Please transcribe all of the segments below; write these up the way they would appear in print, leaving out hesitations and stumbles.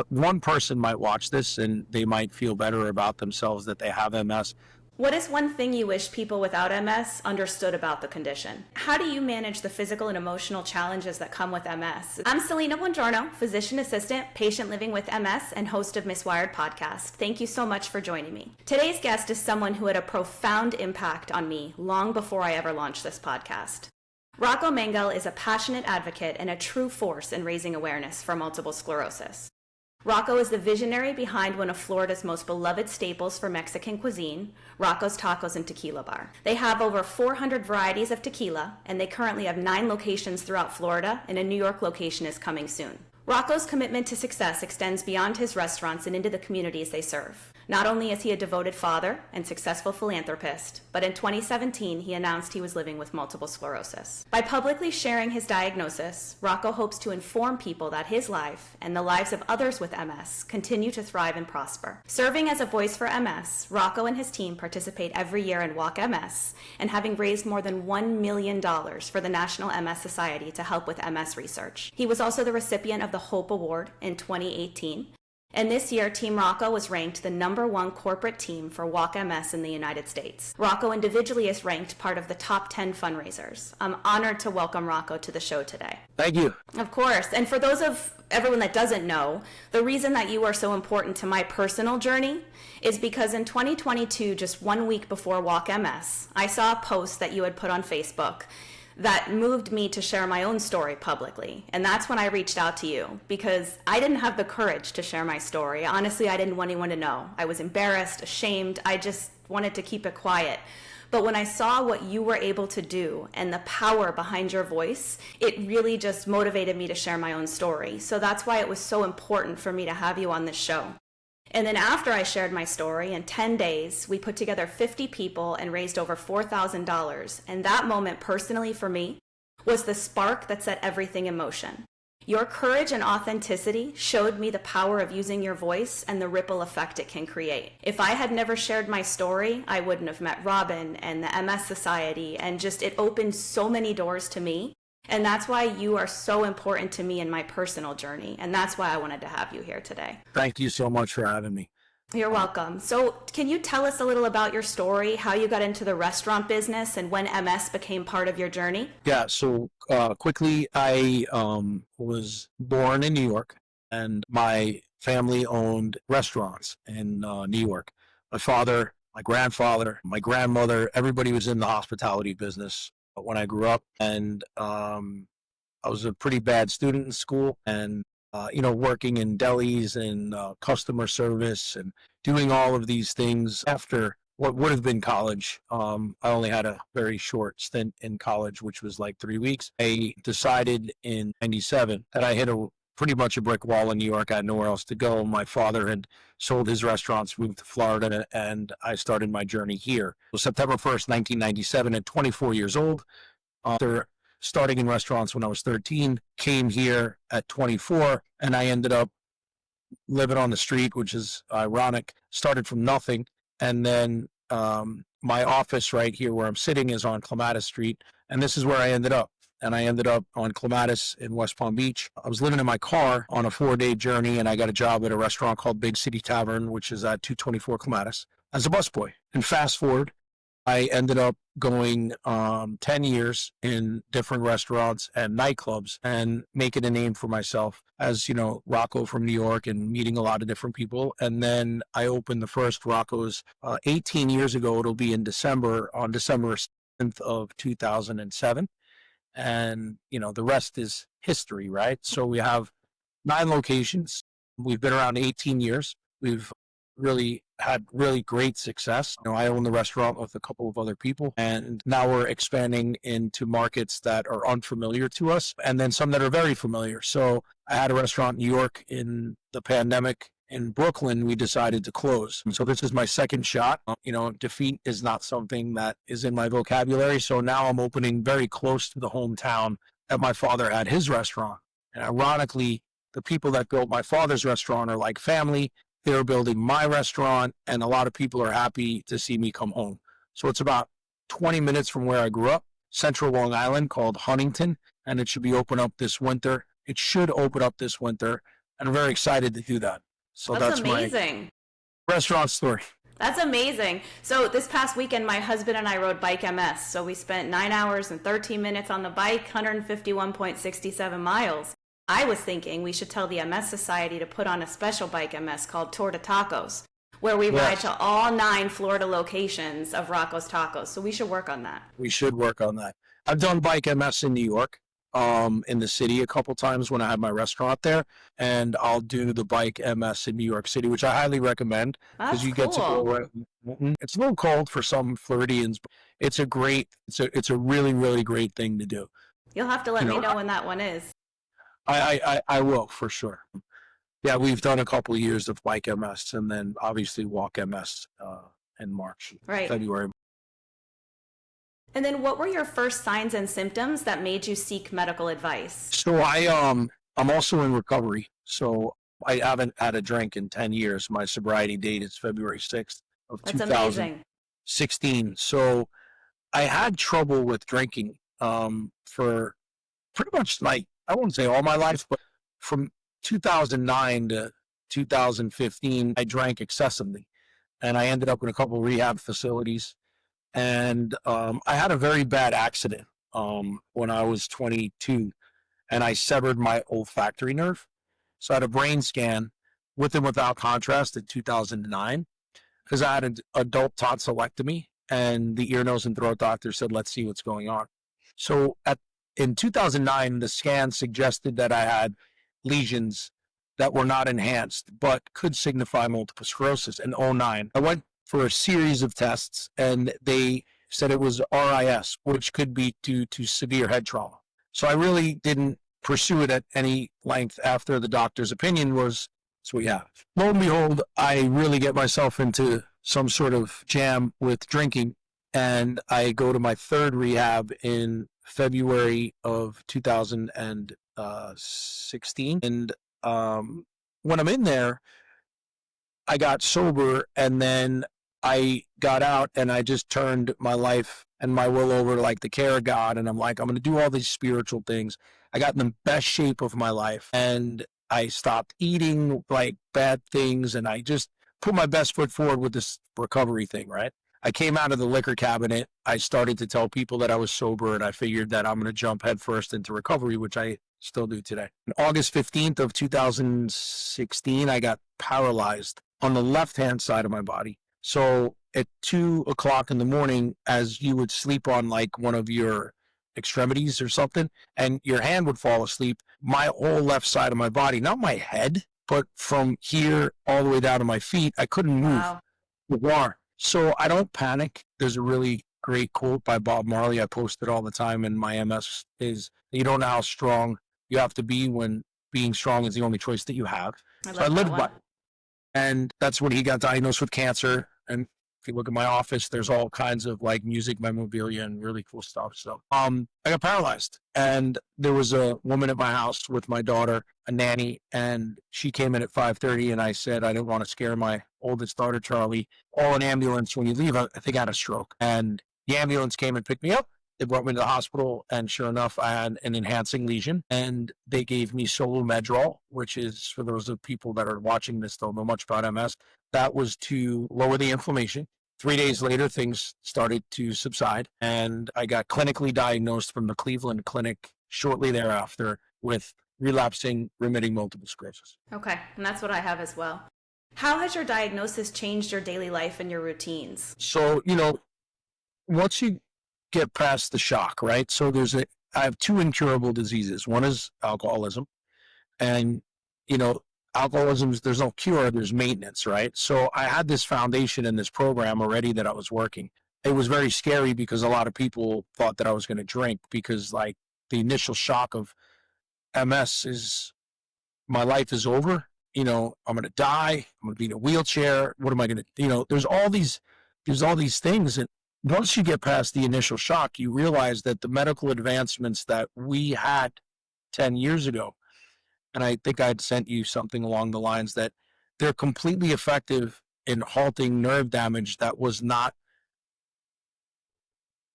one person might watch this and they might feel better about themselves that they have MS. What is one thing you wish people without MS understood about the condition? How do you manage the physical and emotional challenges that come with MS? I'm Selena Buongiorno, physician assistant, patient living with MS, and host of Miss Wired podcast. Thank you so much for joining me. Today's guest is someone who had a profound impact on me long before I ever launched this podcast. Rocco Mangel is a passionate advocate and a true force in raising awareness for multiple sclerosis. Rocco is the visionary behind one of Florida's most beloved staples for Mexican cuisine, Rocco's Tacos and Tequila Bar. They have over 400 varieties of tequila, and they currently have 9 locations throughout Florida, and a New York location is coming soon. Rocco's commitment to success extends beyond his restaurants and into the communities they serve. Not only is he a devoted father and successful philanthropist, but in 2017 he announced he was living with multiple sclerosis. By publicly sharing his diagnosis, Rocco hopes to inform people that his life and the lives of others with MS continue to thrive and prosper. Serving as a voice for MS, Rocco and his team participate every year in Walk MS, and having raised more than $1 million for the National MS Society to help with MS research. He was also the recipient of the Hope Award in 2018. And this year, Team Rocco was ranked the #1 corporate team for Walk MS in the United States. Rocco individually is ranked part of the top 10 fundraisers. I'm honored to welcome Rocco to the show today. Thank you. Of course. And for those of everyone that doesn't know, the reason that you are so important to my personal journey is because in 2022, just 1 week before Walk MS, I saw a post that you had put on Facebook that moved me to share my own story publicly. And that's when I reached out to you, because I didn't have the courage to share my story. Honestly, I didn't want anyone to know. I was embarrassed, ashamed. I just wanted to keep it quiet. But when I saw what you were able to do and the power behind your voice, it really just motivated me to share my own story. So that's why it was so important for me to have you on this show. And then after I shared my story, in 10 days, we put together 50 people and raised over $4,000. And that moment, personally for me, was the spark that set everything in motion. Your courage and authenticity showed me the power of using your voice and the ripple effect it can create. If I had never shared my story, I wouldn't have met Robin and the MS Society, and just it opened so many doors to me. And that's why you are so important to me in my personal journey. And that's why I wanted to have you here today. Thank you so much for having me. You're welcome. So can you tell us a little about your story, how you got into the restaurant business and when MS became part of your journey? Yeah, so quickly, I was born in New York, and my family owned restaurants in New York. My father, my grandfather, my grandmother, everybody was in the hospitality business when I grew up, and I was a pretty bad student in school, and working in delis and customer service and doing all of these things after what would have been college. I only had a very short stint in college, which was like 3 weeks. I decided in '97 that I hit pretty much a brick wall in New York. I had nowhere else to go. My father had sold his restaurants, moved to Florida, and I started my journey here. So September 1st, 1997, at 24 years old, after starting in restaurants when I was 13, came here at 24, and I ended up living on the street, which is ironic. Started from nothing, and then my office right here where I'm sitting is on Clematis Street, and this is where I ended up. And I ended up on Clematis in West Palm Beach. I was living in my car on a 4-day journey, and I got a job at a restaurant called Big City Tavern, which is at 224 Clematis, as a busboy. And fast forward, I ended up going 10 years in different restaurants and nightclubs and making a name for myself as, Rocco from New York, and meeting a lot of different people. And then I opened the first Rocco's 18 years ago. It'll be on December 7th of 2007. And, the rest is history, right? So we have 9 locations. We've been around 18 years. We've really had really great success. I own the restaurant with a couple of other people, and now we're expanding into markets that are unfamiliar to us, and then some that are very familiar. So I had a restaurant in New York in the pandemic. In Brooklyn, we decided to close. So this is my second shot. Defeat is not something that is in my vocabulary. So now I'm opening very close to the hometown that my father had his restaurant. And ironically, the people that built my father's restaurant are like family. They're building my restaurant, and a lot of people are happy to see me come home. So it's about 20 minutes from where I grew up, Central Long Island, called Huntington, and it should open up this winter. and I'm very excited to do that. So That's that's my amazing. restaurant story. That's amazing. So this past weekend, my husband and I rode Bike MS. So we spent 9 hours and 13 minutes on the bike, 151.67 miles. I was thinking we should tell the MS Society to put on a special Bike MS called Tour de Tacos, where we ride Yes, to all 9 Florida locations of Rocco's Tacos. So we should work on that. we should work on that. I've done Bike MS in New York, in the city a couple times when I had my restaurant there, and I'll do the Bike MS in New York City, which I highly recommend because That's you get to go cool. right. It's a little cold for some Floridians, but it's a really really great thing to do. You'll have to You let me know, know when that one is. I will for sure. Yeah, we've done a couple of years of Bike MS and then obviously Walk MS in March, Right. February. And then what were your first signs and symptoms that made you seek medical advice? So I'm also in recovery. So I haven't had a drink in 10 years. My sobriety date is February 6th of That's amazing. 2016. So I had trouble with drinking for pretty much like I won't say all my life, but from 2009 to 2015 I drank excessively and I ended up in a couple of rehab facilities. And I had a very bad accident when I was 22, and I severed my olfactory nerve. So I had a brain scan with and without contrast in 2009 because I had an adult tonsillectomy, and the ear, nose, and throat doctor said, "Let's see what's going on." So in 2009, the scan suggested that I had lesions that were not enhanced, but could signify multiple sclerosis. In '09, I went for a series of tests, and they said it was RIS, which could be due to severe head trauma. So I really didn't pursue it at any length after the doctor's opinion was, so yeah. Lo and behold, I really get myself into some sort of jam with drinking, and I go to my third rehab in February of 2016. And when I'm in there, I got sober and then I got out and I just turned my life and my will over to like the care of God. And I'm like, I'm going to do all these spiritual things. I got in the best shape of my life and I stopped eating like bad things. And I just put my best foot forward with this recovery thing, right? I came out of the liquor cabinet. I started to tell people that I was sober and I figured that I'm going to jump headfirst into recovery, which I still do today. On August 15th of 2016, I got paralyzed on the left-hand side of my body. So at 2 o'clock in the morning, as you would sleep on like one of your extremities or something, and your hand would fall asleep, my whole left side of my body, not my head, but from here all the way down to my feet, I couldn't move Wow. the bar. So I don't panic. There's a really great quote by Bob Marley I post it all the time in my MS is, you don't know how strong you have to be when being strong is the only choice that you have. I So I love that lived by one. it. And that's when he got diagnosed with cancer. And if you look at my office, there's all kinds of like music memorabilia and really cool stuff. So I got paralyzed. And there was a woman at my house with my daughter, a nanny, and she came in at 5:30 and I said I didn't want to scare my oldest daughter, Charlie. Call an ambulance when you leave. I think I had a stroke. And the ambulance came and picked me up. They brought me to the hospital, and sure enough, I had an enhancing lesion. And they gave me Solomedrol, which is, for those of people that are watching this don't know much about MS, that was to lower the inflammation. 3 days later, things started to subside, and I got clinically diagnosed from the Cleveland Clinic shortly thereafter with relapsing remitting multiple sclerosis. Okay, and that's what I have as well. How has your diagnosis changed your daily life and your routines? So, once you get past the shock, right? So I have two incurable diseases. One is alcoholism, and you know, alcoholism, there's no cure, there's maintenance, right? So I had this foundation in this program already that I was working. It was very scary because a lot of people thought that I was going to drink because like the initial shock of MS is my life is over. I'm going to die. I'm going to be in a wheelchair. What am I going to, there's all these things. And once you get past the initial shock, you realize that the medical advancements that we had 10 years ago, and I think I'd sent you something along the lines that they're completely effective in halting nerve damage that was not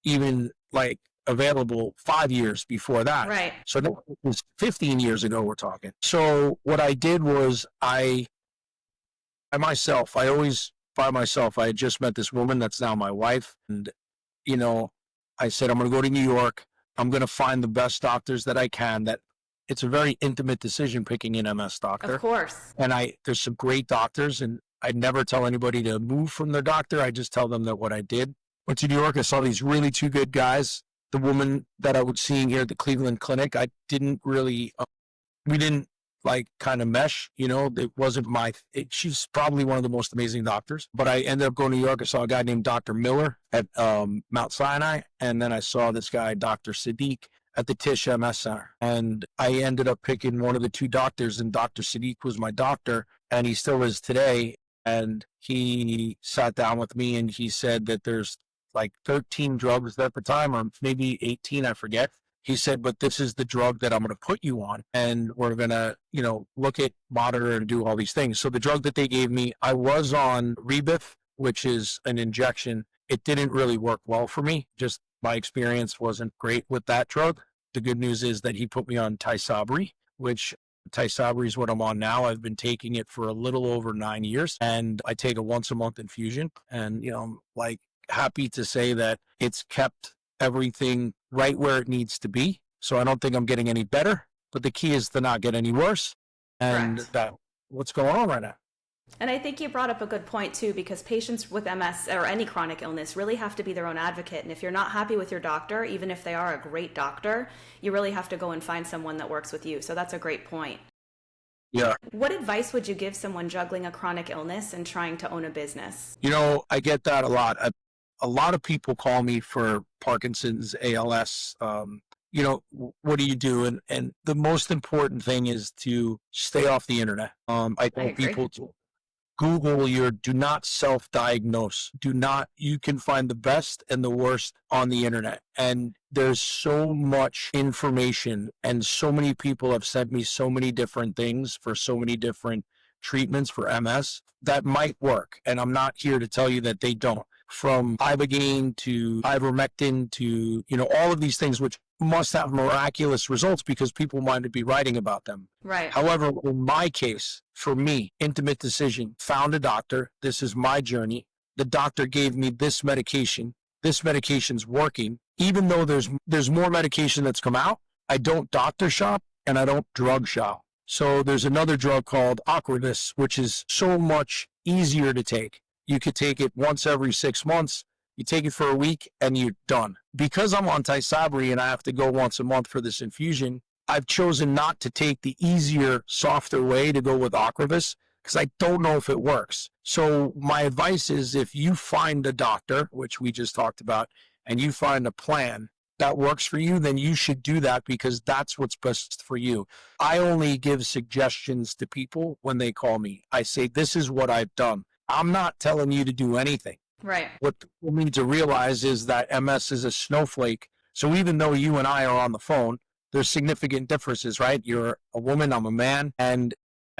even like available 5 years before that. Right. So that was 15 years ago we're talking. So what I did was I always by myself, I had just met this woman that's now my wife. And, you know, I said, I'm going to go to New York. I'm going to find the best doctors that I can. That it's a very intimate decision picking an MS doctor. Of course. And there's some great doctors, and I never tell anybody to move from their doctor. I just tell them that what I did. Went to New York. I saw these really two good guys. The woman that I was seeing here at the Cleveland Clinic, I didn't really, we didn't like kind of mesh, it wasn't she's probably one of the most amazing doctors, but I ended up going to New York. I saw a guy named Dr. Miller at Mount Sinai. And then I saw this guy, Dr. Sadiq, at the Tisch MS Center. And I ended up picking one of the two doctors, and Dr. Sadiq was my doctor, and he still is today. And he sat down with me and he said that there's like 13 drugs at the time, or maybe 18, I forget. He said, but this is the drug that I'm going to put you on, and we're going to, look at, monitor, and do all these things. So the drug that they gave me, I was on Rebif, which is an injection. It didn't really work well for me. Just my experience wasn't great with that drug. The good news is that he put me on Tysabri, which Tysabri is what I'm on now. I've been taking it for a little over 9 years, and I take a once a month infusion. And, I'm like happy to say that it's kept everything right where it needs to be. So I don't think I'm getting any better, but the key is to not get any worse. And Correct. that what's going on right now. And I think you brought up a good point too, because patients with MS or any chronic illness really have to be their own advocate. And if you're not happy with your doctor, even if they are a great doctor, you really have to go and find someone that works with you. So that's a great point. Yeah. What advice would you give someone juggling a chronic illness and trying to own a business? I get that a lot. A lot of people call me for Parkinson's, ALS. What do you do? And the most important thing is to stay off the internet. I tell agree. people to Google do not self-diagnose. You can find the best and the worst on the internet. And there's so much information, and so many people have sent me so many different things for so many different treatments for MS that might work. And I'm not here to tell you that they don't. From ibogaine to ivermectin to, all of these things, which must have miraculous results because people might be writing about them. Right. However, in my case, for me, intimate decision, found a doctor. This is my journey. The doctor gave me this medication. This medication's working. Even though there's more medication that's come out, I don't doctor shop and I don't drug shop. So there's another drug called Ocrevus, which is so much easier to take. You could take it once every 6 months. You take it for a week and you're done. Because I'm on Tysabri and I have to go once a month for this infusion, I've chosen not to take the easier, softer way to go with Ocrevus because I don't know if it works. So my advice is, if you find a doctor, which we just talked about, and you find a plan that works for you, then you should do that because that's what's best for you. I only give suggestions to people when they call me. I say, this is what I've done. I'm not telling you to do anything. Right. What people need to realize is that MS is a snowflake. So even though you and I are on the phone, there's significant differences, right? You're a woman, I'm a man, and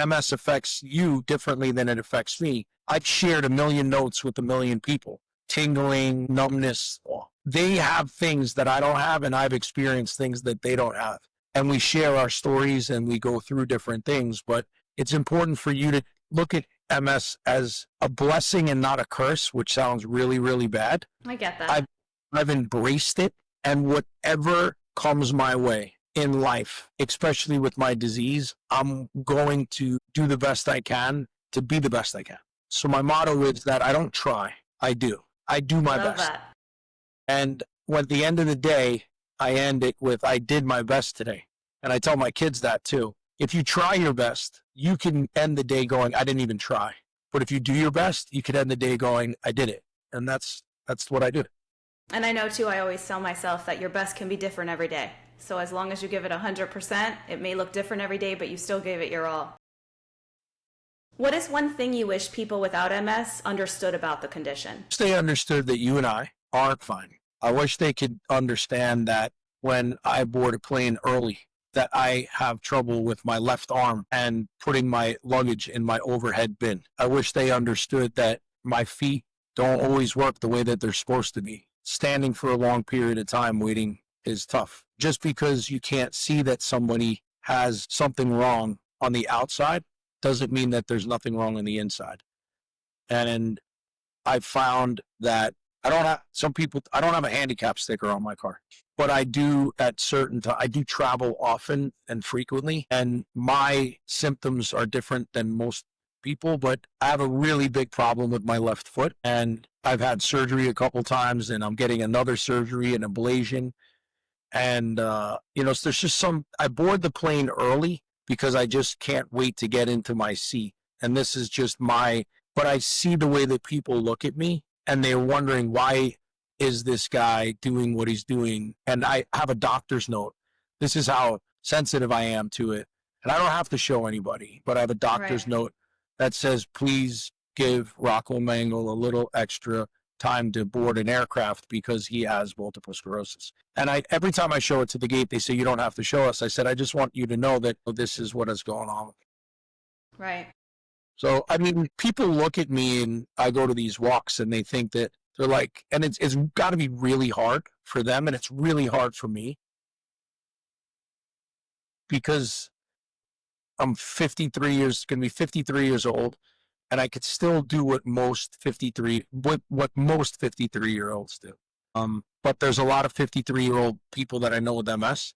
MS affects you differently than it affects me. I've shared 1 million notes with 1 million people. Tingling, numbness. They have things that I don't have, and I've experienced things that they don't have. And we share our stories and we go through different things, but it's important for you to look at MS as a blessing and not a curse, which sounds really, really bad. I get that. I've embraced it, and whatever comes my way in life, especially with my disease, I'm going to do the best I can to be the best I can. So my motto is that I don't try, I do. I do my Love best. that. And at the end of the day, I end it with, I did my best today. And I tell my kids that too. If you try your best, you can end the day going, I didn't even try. But if you do your best, you could end the day going, I did it. And that's what I do. And I know too, I always tell myself that your best can be different every day. So as long as you give it 100%, it may look different every day, but you still gave it your all. What is one thing you wish people without MS understood about the condition? They understood that you and I aren't fine. I wish they could understand that when I board a plane early, that I have trouble with my left arm and putting my luggage in my overhead bin. I wish they understood that my feet don't always work the way that they're supposed to be. Standing for a long period of time waiting is tough. Just because you can't see that somebody has something wrong on the outside doesn't mean that there's nothing wrong on the inside. And I found that I don't have a handicap sticker on my car, but I do at certain times. I do travel often and frequently, and my symptoms are different than most people, but I have a really big problem with my left foot, and I've had surgery a couple times, and I'm getting another surgery, an ablation. And, so there's just I board the plane early because I just can't wait to get into my seat. And this is just but I see the way that people look at me and they're wondering, why is this guy doing what he's doing? And I have a doctor's note. This is how sensitive I am to it. And I don't have to show anybody, but I have a doctor's Right. note that says, please give Rocco Mangel a little extra time to board an aircraft because he has multiple sclerosis. And every time I show it to the gate, they say, you don't have to show us. I said, I just want you to know that this is what is going on. Right. So, I mean, people look at me and I go to these walks and they think that they're like, and it's got to be really hard for them. And it's really hard for me because I'm 53 years, going to be 53 years old. And I could still do what most 53-year-olds do. But there's a lot of 53-year-old people that I know with MS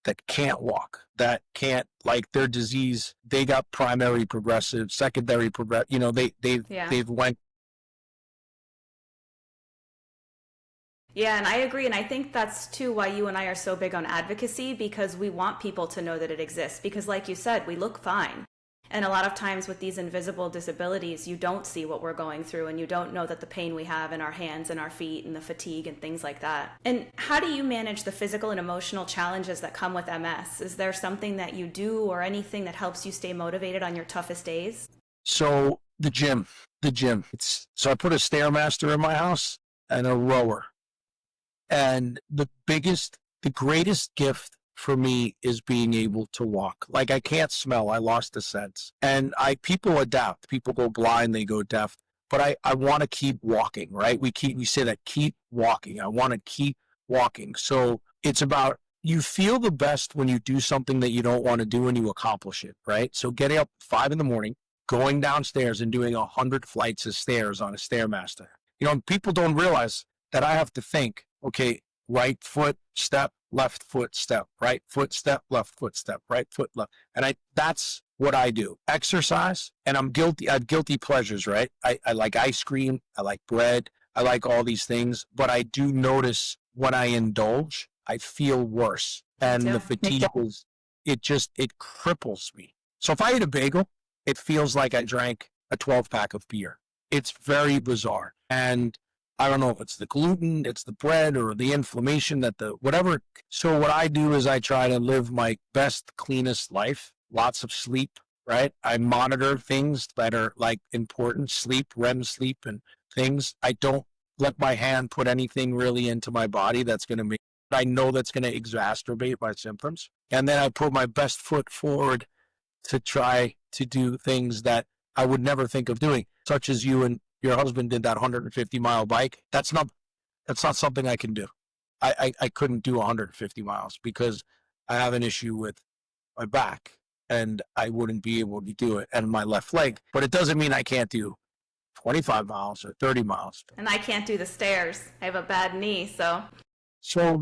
that can't walk, that can't, like, their disease, they got primary progressive, secondary progressive, Yeah. they've went. Yeah, and I agree. And I think that's too why you and I are so big on advocacy, because we want people to know that it exists. Because, like you said, we look fine. And a lot of times with these invisible disabilities, you don't see what we're going through, and you don't know that the pain we have in our hands and our feet and the fatigue and things like that. And how do you manage the physical and emotional challenges that come with MS? Is there something that you do or anything that helps you stay motivated on your toughest days? So the gym. So I put a Stairmaster in my house and a rower. And the greatest gift for me is being able to walk. Like, I can't smell. I lost the sense. And people adapt. People go blind, they go deaf. But I want to keep walking, right? We say that, keep walking. I want to keep walking. So it's about, you feel the best when you do something that you don't want to do and you accomplish it, right? So getting up 5 a.m, going downstairs and doing 100 flights of stairs on a Stairmaster. People don't realize that I have to think, okay, right foot, step, left foot, step, right foot, step, left foot, step, right foot, left. And that's what I do. Exercise, and I'm guilty. I have guilty pleasures, right? I like ice cream. I like bread. I like all these things. But I do notice when I indulge, I feel worse. And the fatigue it cripples me. So if I eat a bagel, it feels like I drank a 12-pack of beer. It's very bizarre. And I don't know if it's the gluten, it's the bread, or the inflammation, whatever. So what I do is I try to live my best, cleanest life. Lots of sleep, right? I monitor things that are like important, sleep, REM sleep, and things. I don't let my hand put anything really into my body that's going to I know that's going to exacerbate my symptoms. And then I put my best foot forward to try to do things that I would never think of doing, such as you and your husband did that 150-mile bike. That's not something I can do. I couldn't do 150 miles because I have an issue with my back and I wouldn't be able to do it, and my left leg. But it doesn't mean I can't do 25 miles or 30 miles. And I can't do the stairs. I have a bad knee, so. So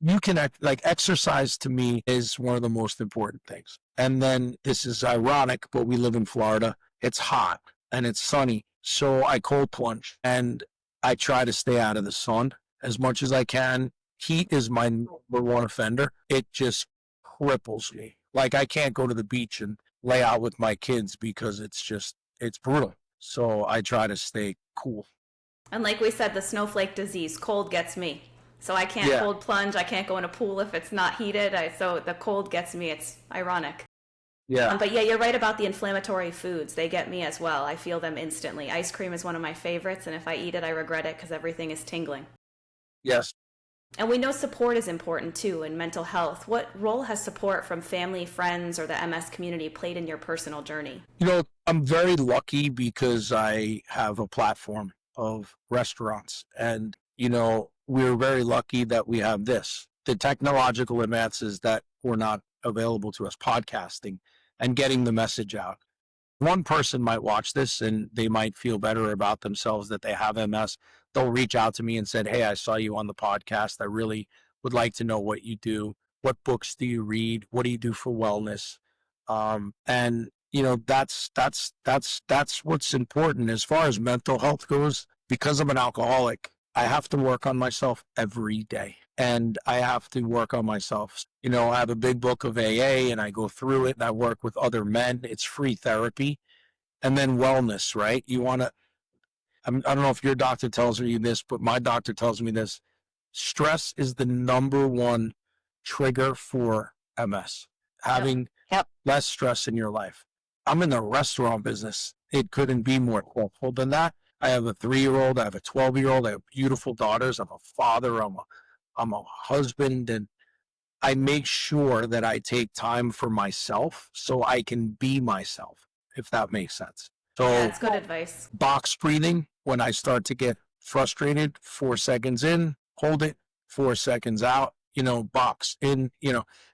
you can exercise to me is one of the most important things. And then this is ironic, but we live in Florida. It's hot and it's sunny. So I cold plunge and I try to stay out of the sun as much as I can. Heat is my number one offender. It just cripples me. Like, I can't go to the beach and lay out with my kids because it's brutal. So I try to stay cool. And like we said, the snowflake disease, cold gets me. So I can't cold plunge. I can't go in a pool if it's not heated. So the cold gets me. It's ironic. Yeah. But yeah, you're right about the inflammatory foods. They get me as well. I feel them instantly. Ice cream is one of my favorites, and if I eat it, I regret it because everything is tingling. Yes. And we know support is important too in mental health. What role has support from family, friends, or the MS community played in your personal journey? I'm very lucky because I have a platform of restaurants, and we're very lucky that we have the technological advances that were not available to us, podcasting and getting the message out. One person might watch this and they might feel better about themselves that they have MS. They'll reach out to me and said, "Hey, I saw you on the podcast. I really would like to know what you do. What books do you read? What do you do for wellness?" And that's what's important as far as mental health goes. Because I'm an alcoholic, I have to work on myself every day, and I have to work on myself. I have a big book of AA, and I go through it, and I work with other men. It's free therapy. And then wellness, right? I don't know if your doctor tells you this, but my doctor tells me this. Stress is the number one trigger for MS. Having Yep. less stress in your life. I'm in the restaurant business. It couldn't be more helpful than that. I have a 3-year-old. I have a 12-year-old. I have beautiful daughters. I'm a father. I'm a husband. And I make sure that I take time for myself so I can be myself, if that makes sense. So Yeah, that's good advice. box breathing, when I start to get frustrated, 4 seconds in, hold it, 4 seconds out, box in,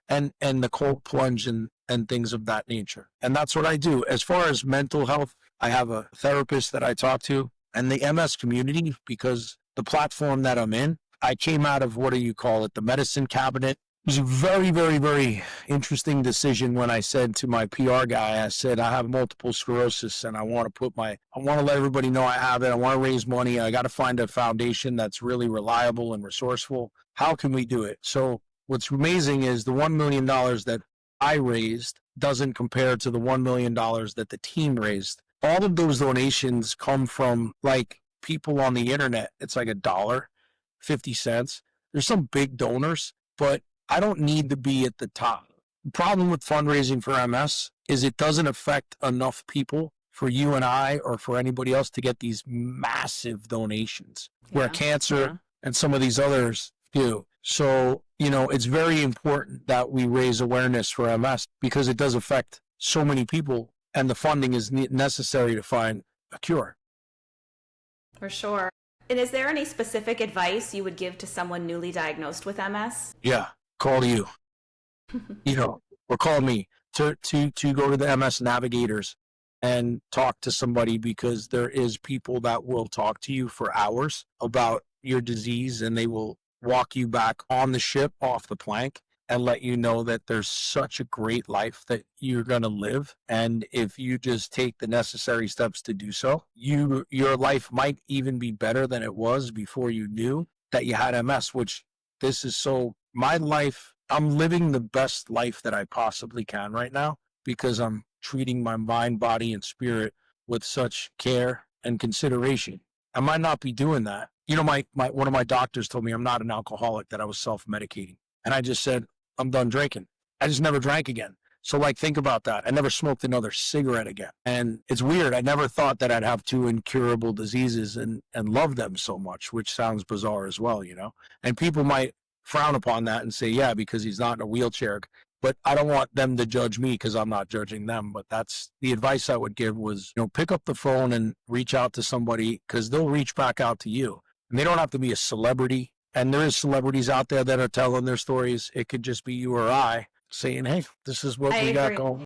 and the cold plunge and things of that nature. And that's what I do. As far as mental health, I have a therapist that I talk to, and the MS community, because the platform that I'm in, I came out of, what do you call it, the medicine cabinet. It was a very, very, very interesting decision when I said to my PR guy, I said, I have multiple sclerosis and I want to let everybody know I have it. I want to raise money. I got to find a foundation that's really reliable and resourceful. How can we do it? So what's amazing is the $1 million that I raised doesn't compare to the $1 million that the team raised. All of those donations come from like people on the internet. It's like $1.50. There's some big donors, but I don't need to be at the top. The problem with fundraising for MS is it doesn't affect enough people for you and I or for anybody else to get these massive donations where Yeah. cancer and some of these others do. So, it's very important that we raise awareness for MS because it does affect so many people and the funding is necessary to find a cure. For sure. And is there any specific advice you would give to someone newly diagnosed with MS? Yeah, call you, or call me to go to the MS Navigators and talk to somebody, because there is people that will talk to you for hours about your disease and they will walk you back on the ship off the plank and let you know that there's such a great life that you're going to live. And if you just take the necessary steps to do so, your life might even be better than it was before you knew that you had MS, which this is so my life. I'm living the best life that I possibly can right now because I'm treating my mind, body, and spirit with such care and consideration. I might not be doing that. My one of my doctors told me I'm not an alcoholic, that I was self-medicating. And I just said, I'm done drinking. I just never drank again. So think about that. I never smoked another cigarette again. And it's weird. I never thought that I'd have 2 incurable diseases and love them so much, which sounds bizarre as well, And people might frown upon that and say, yeah, because he's not in a wheelchair. But I don't want them to judge me because I'm not judging them. But that's the advice I would give was, pick up the phone and reach out to somebody because they'll reach back out to you. And they don't have to be a celebrity. And there is celebrities out there that are telling their stories. It could just be you or I saying, hey, this is what we got going.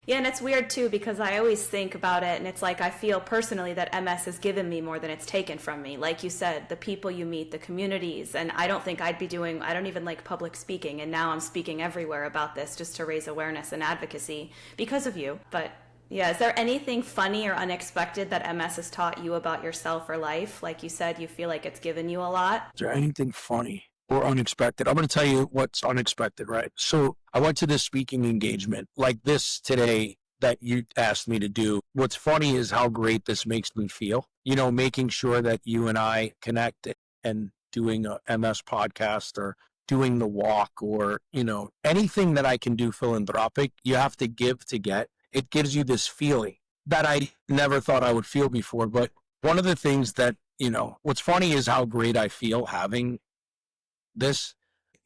Yeah, and it's weird too because I always think about it and it's like I feel personally that MS has given me more than it's taken from me. Like you said, the people you meet, the communities, and I don't think I don't even like public speaking, and now I'm speaking everywhere about this just to raise awareness and advocacy because of you. But yeah, is there anything funny or unexpected that MS has taught you about yourself or life? Like you said, you feel like it's given you a lot. Is there anything funny or unexpected? I'm going to tell you what's unexpected, right? So I went to this speaking engagement like this today that you asked me to do. What's funny is how great this makes me feel, making sure that you and I connect and doing a MS podcast or doing the walk or, anything that I can do philanthropic, you have to give to get. It gives you this feeling that I never thought I would feel before. But one of the things that, what's funny is how great I feel having this,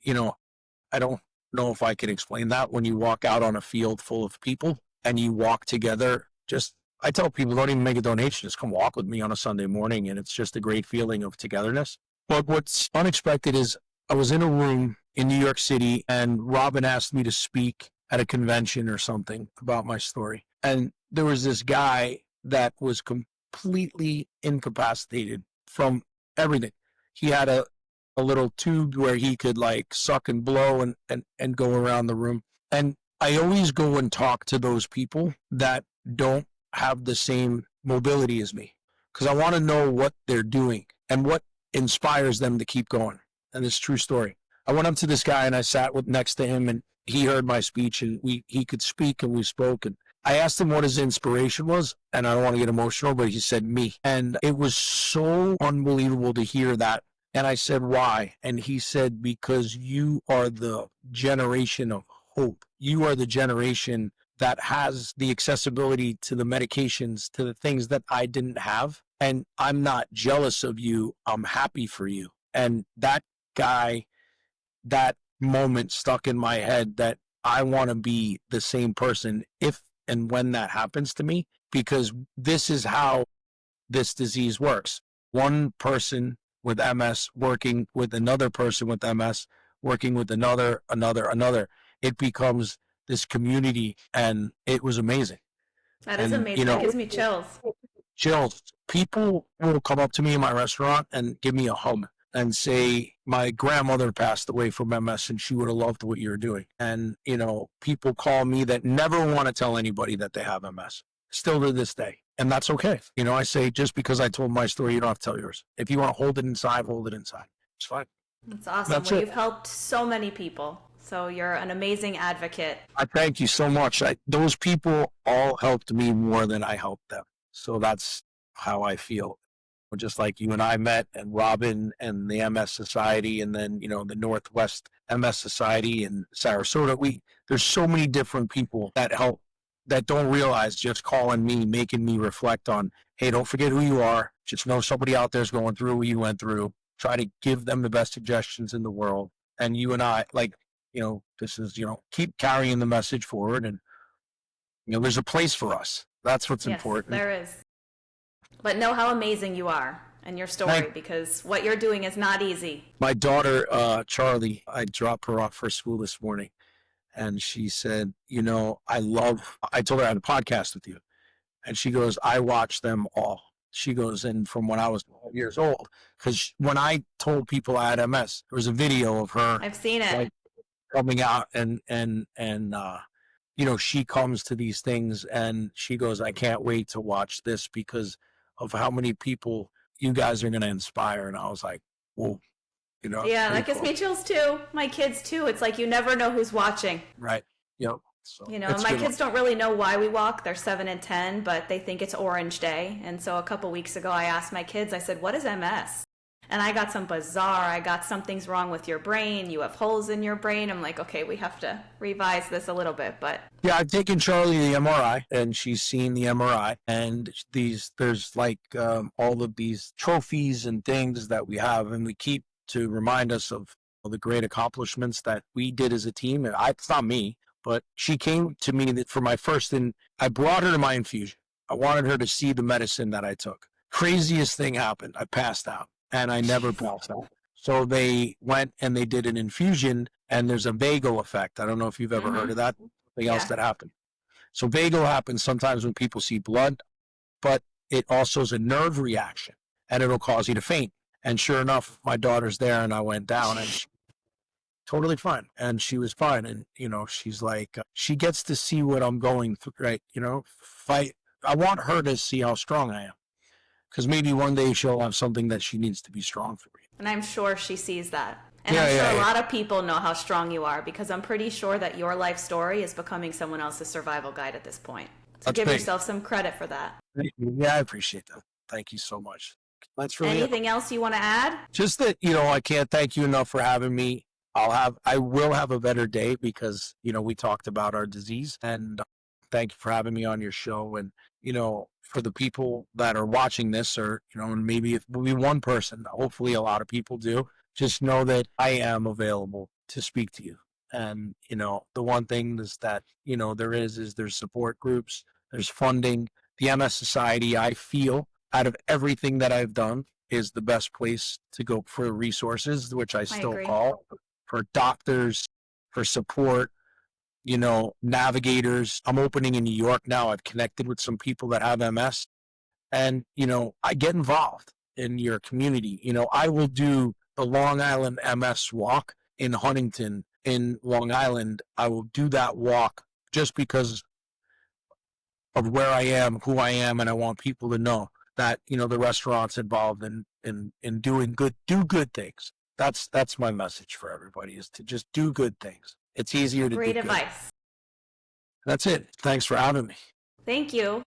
I don't know if I can explain that when you walk out on a field full of people and you walk together. I tell people, don't even make a donation. Just come walk with me on a Sunday morning. And it's just a great feeling of togetherness. But what's unexpected is I was in a room in New York City and Robin asked me to speak at a convention or something about my story. And there was this guy that was completely incapacitated from everything. He had a little tube where he could like suck and blow and go around the room. And I always go and talk to those people that don't have the same mobility as me because I want to know what they're doing and what inspires them to keep going. And it's a true story. I went up to this guy and I sat next to him and he heard my speech and he could speak and we spoke. And I asked him what his inspiration was, and I don't want to get emotional, but he said me. And it was so unbelievable to hear that. And I said, why? And he said, because you are the generation of hope. You are the generation that has the accessibility to the medications, to the things that I didn't have. And I'm not jealous of you. I'm happy for you. And that guy, that moment stuck in my head that I want to be the same person if and when that happens to me, because this is how this disease works. One person with MS working with another person with MS, working with another. It becomes this community, and it was amazing. That is And, amazing. That gives me chills. chills. People will come up to me in my restaurant and give me a hug and say, my grandmother passed away from MS and she would have loved what you're doing. And, people call me that never want to tell anybody that they have MS, still to this day. And that's okay. I say, just because I told my story, you don't have to tell yours. If you want to hold it inside, hold it inside. It's fine. That's awesome. That's Well, it. you've helped so many people. So you're an amazing advocate. I thank you so much. Those people all helped me more than I helped them. So that's how I feel. Just like you and I met, and Robin and the MS Society, and then the Northwest MS Society in Sarasota. There's so many different people that help that don't realize just calling me, making me reflect on, hey, don't forget who you are. Just know somebody out there's going through what you went through. Try to give them the best suggestions in the world. And you and I, this is keep carrying the message forward, and there's a place for us. That's what's Yes, important. there is. But know how amazing you are and your story, because what you're doing is not easy. My daughter, Charlie, I dropped her off for school this morning, and she said, I told her I had a podcast with you. And she goes, I watch them all. She goes, and from when I was 12 years old, because when I told people I had MS, there was a video of her. I've seen it. Like, coming out and she comes to these things and she goes, I can't wait to watch this because of how many people you guys are going to inspire. And I was like, whoa, yeah, that gives me chills too. My kids too. It's like you never know who's watching. Right. Yep. So my kids don't really know why we walk. They're 7 and 10, but they think it's Orange Day. And so a couple weeks ago, I asked my kids, I said, what is MS? And I got something's wrong with your brain. You have holes in your brain. I'm like, okay, we have to revise this a little bit, but. Yeah, I've taken Charlie the MRI and she's seen the MRI, and there's like all of these trophies and things that we have, and we keep to remind us of the great accomplishments that we did as a team. And it's not me, but she came to me for my first, and I brought her to my infusion. I wanted her to see the medicine that I took. Craziest thing happened. I passed out. And I never passed out. So they went and they did an infusion, and there's a vagal effect. I don't know if you've ever heard of that. Something else that happened. So vagal happens sometimes when people see blood, but it also is a nerve reaction, and it'll cause you to faint. And sure enough, my daughter's there, and I went down, and she totally fine. And she was fine. And, she's like, she gets to see what I'm going through, right? I want her to see how strong I am. Because maybe one day she'll have something that she needs to be strong for. And I'm sure she sees that. And I'm sure a lot of people know how strong you are, because I'm pretty sure that your life story is becoming someone else's survival guide at this point. So give yourself some credit for that. Yeah, I appreciate that. Thank you so much. That's really anything else you want to add? Just that, I can't thank you enough for having me. I will have a better day because, we talked about our disease, and thank you for having me on your show. And, for the people that are watching this, or, and maybe it will be one person, hopefully a lot of people do, just know that I am available to speak to you. And, the one thing is that, there's support groups, there's funding. The MS Society, I feel, out of everything that I've done, is the best place to go for resources, which I I still agree. call, for doctors, for support, navigators. I'm opening in New York now. I've connected with some people that have MS, and, I get involved in your community. I will do the Long Island MS walk in Huntington in Long Island. I will do that walk just because of where I am, who I am, and I want people to know that, the restaurant's involved in doing do good things. That's my message for everybody, is to just do good things. It's easier to do Great good. advice. That's it. Thanks for having me. Thank you.